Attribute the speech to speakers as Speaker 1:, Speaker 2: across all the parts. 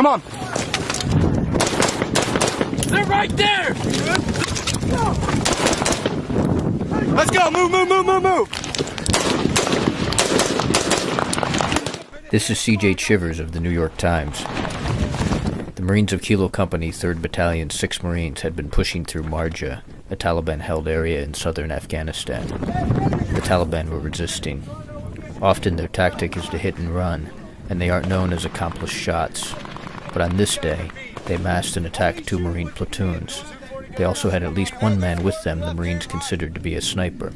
Speaker 1: on.
Speaker 2: They're right there!
Speaker 1: Let's go, move.
Speaker 3: This is C.J. Chivers of the New York Times. The Marines of Kilo Company, 3rd Battalion, 6 Marines had been pushing through Marja, a Taliban-held area in southern Afghanistan. The Taliban were resisting. Often their tactic is to hit and run, and they aren't known as accomplished shots. But on this day, they massed and attacked 2 Marine platoons. They also had at least one man with them the Marines considered to be a sniper,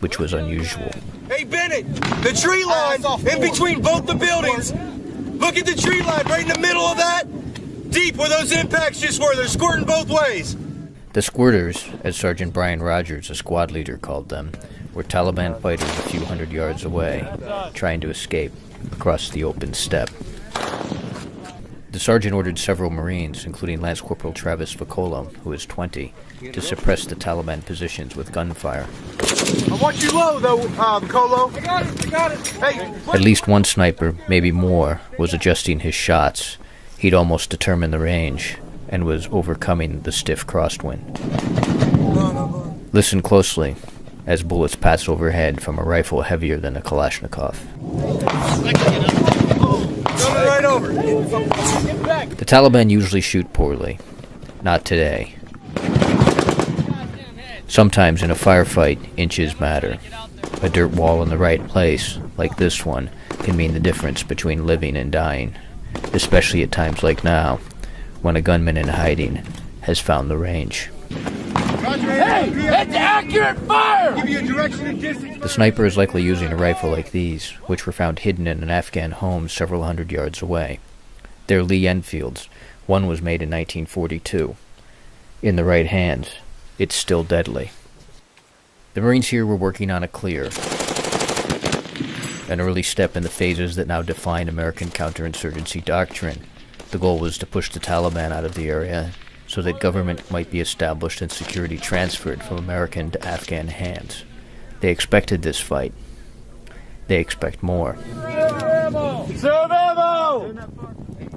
Speaker 3: which was unusual.
Speaker 1: Hey, Bennett, the tree line in between both the buildings. Look at the tree line right in the middle of that. Deep where those impacts just were. They're squirting both ways.
Speaker 3: The squirters, as Sergeant Brian Rogers, a squad leader, called them, were Taliban fighters a few hundred yards away, trying to escape across the open steppe. The sergeant ordered several Marines, including Lance Corporal Travis Vicolo, who was 20, to suppress the Taliban positions with gunfire.
Speaker 1: I want you low, though, Vicolo. I got it. Hey.
Speaker 3: At least one sniper, maybe more, was adjusting his shots. He'd almost determined the range, and was overcoming the stiff crosswind. Listen closely, as bullets pass overhead from a rifle heavier than a Kalashnikov.
Speaker 1: Right over.
Speaker 3: The Taliban usually shoot poorly. Not today. Sometimes in a firefight, inches matter. A dirt wall in the right place, like this one, can mean the difference between living and dying, especially at times like now, when a gunman in hiding has found the range.
Speaker 2: Hey, it's accurate fire!
Speaker 1: Give you a direction and distance.
Speaker 3: The sniper is likely using a rifle like these, which were found hidden in an Afghan home several hundred yards away. They're Lee Enfields. One was made in 1942. In the right hand, it's still deadly. The Marines here were working on a clear, an early step in the phases that now define American counterinsurgency doctrine. The goal was to push the Taliban out of the area so that government might be established and security transferred from American to Afghan hands. They expected this fight. They expect more.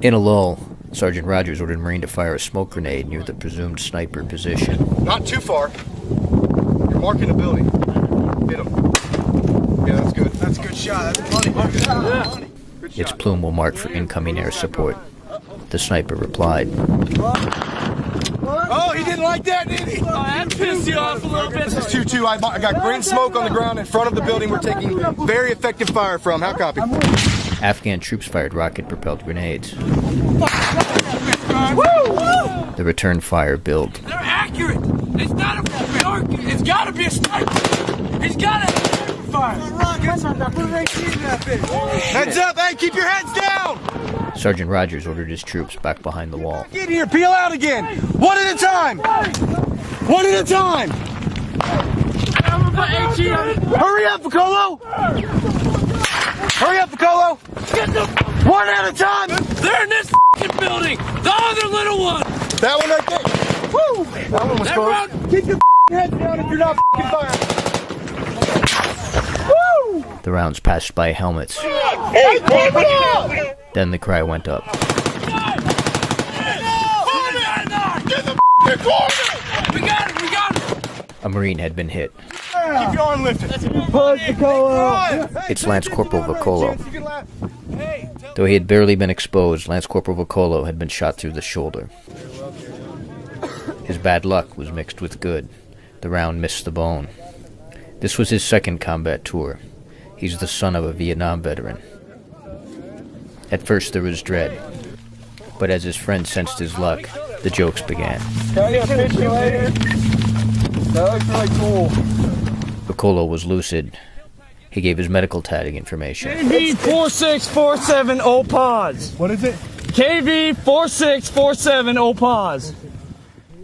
Speaker 3: In a lull, Sergeant Rogers ordered a Marine to fire a smoke grenade near the presumed sniper position.
Speaker 1: Not too far. You're marking the building. Hit him. Yeah, that's good. That's a good shot. That's money. Good shot.
Speaker 3: Its plume will mark for incoming air support. The sniper replied.
Speaker 1: Oh, he didn't like that, did he?
Speaker 2: Oh, that pissed you off a little bit.
Speaker 1: This is 2-2. I got green smoke on the ground in front of the building we're taking very effective fire from. How copy?
Speaker 3: Afghan troops fired rocket-propelled grenades.
Speaker 2: Woo!
Speaker 3: The return fire built.
Speaker 2: They're accurate. It's not a fucking. It's gotta be a sniper. He's gotta have fire.
Speaker 1: Heads up! Hey, keep your heads down!
Speaker 3: Sergeant Rogers ordered his troops back behind the wall.
Speaker 1: Get here, peel out again. One at a time. One at a time. Hurry up, Vicolo. Hurry up, Vicolo.
Speaker 2: Get the
Speaker 1: One at a time.
Speaker 2: They're in this fucking building. The other little one.
Speaker 1: That one right there. Woo! That one was
Speaker 2: That
Speaker 1: close.
Speaker 2: round-
Speaker 1: Keep your head down if you're not firing. Woo!
Speaker 3: The rounds passed by helmets.
Speaker 1: Hey,
Speaker 3: Then the cry went up.
Speaker 2: We got it. We got it.
Speaker 3: A Marine had been hit.
Speaker 1: Keep your arm lifted. Push Vicolo.
Speaker 3: It's Lance Corporal Vicolo. Though he had barely been exposed, Lance Corporal Vicolo had been shot through the shoulder. His bad luck was mixed with good. The round missed the bone. This was his second combat tour. He's the son of a Vietnam veteran. At first there was dread, but as his friend sensed his luck, the jokes began.
Speaker 1: Can I get a picture later? That looks really cool.
Speaker 3: Vicolo was lucid. He gave his medical tagging information.
Speaker 4: KV 4647 OPAWS.
Speaker 1: What is it?
Speaker 4: KV 4647 OPAWS.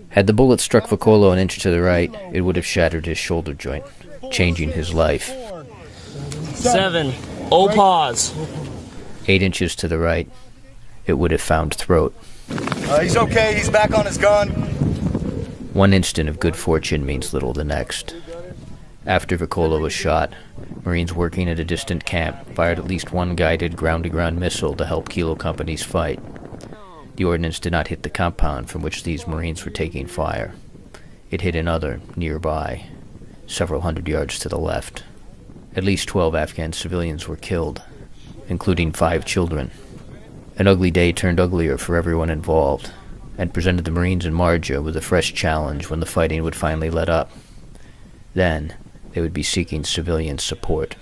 Speaker 3: Had the bullet struck Vicolo an inch to the right, it would have shattered his shoulder joint, changing his life.
Speaker 4: 7 OPAWS.
Speaker 3: 8 inches to the right, it would have found throat.
Speaker 1: He's okay. He's back on his gun.
Speaker 3: One instant of good fortune means little the next. After Vicolo was shot, Marines working at a distant camp fired at least one guided ground-to-ground missile to help Kilo Company's fight. The ordnance did not hit the compound from which these Marines were taking fire. It hit another, nearby, several hundred yards to the left. At least 12 Afghan civilians were killed, including 5 children. An ugly day turned uglier for everyone involved, and presented the Marines in Marja with a fresh challenge when the fighting would finally let up. Then, they would be seeking civilian support.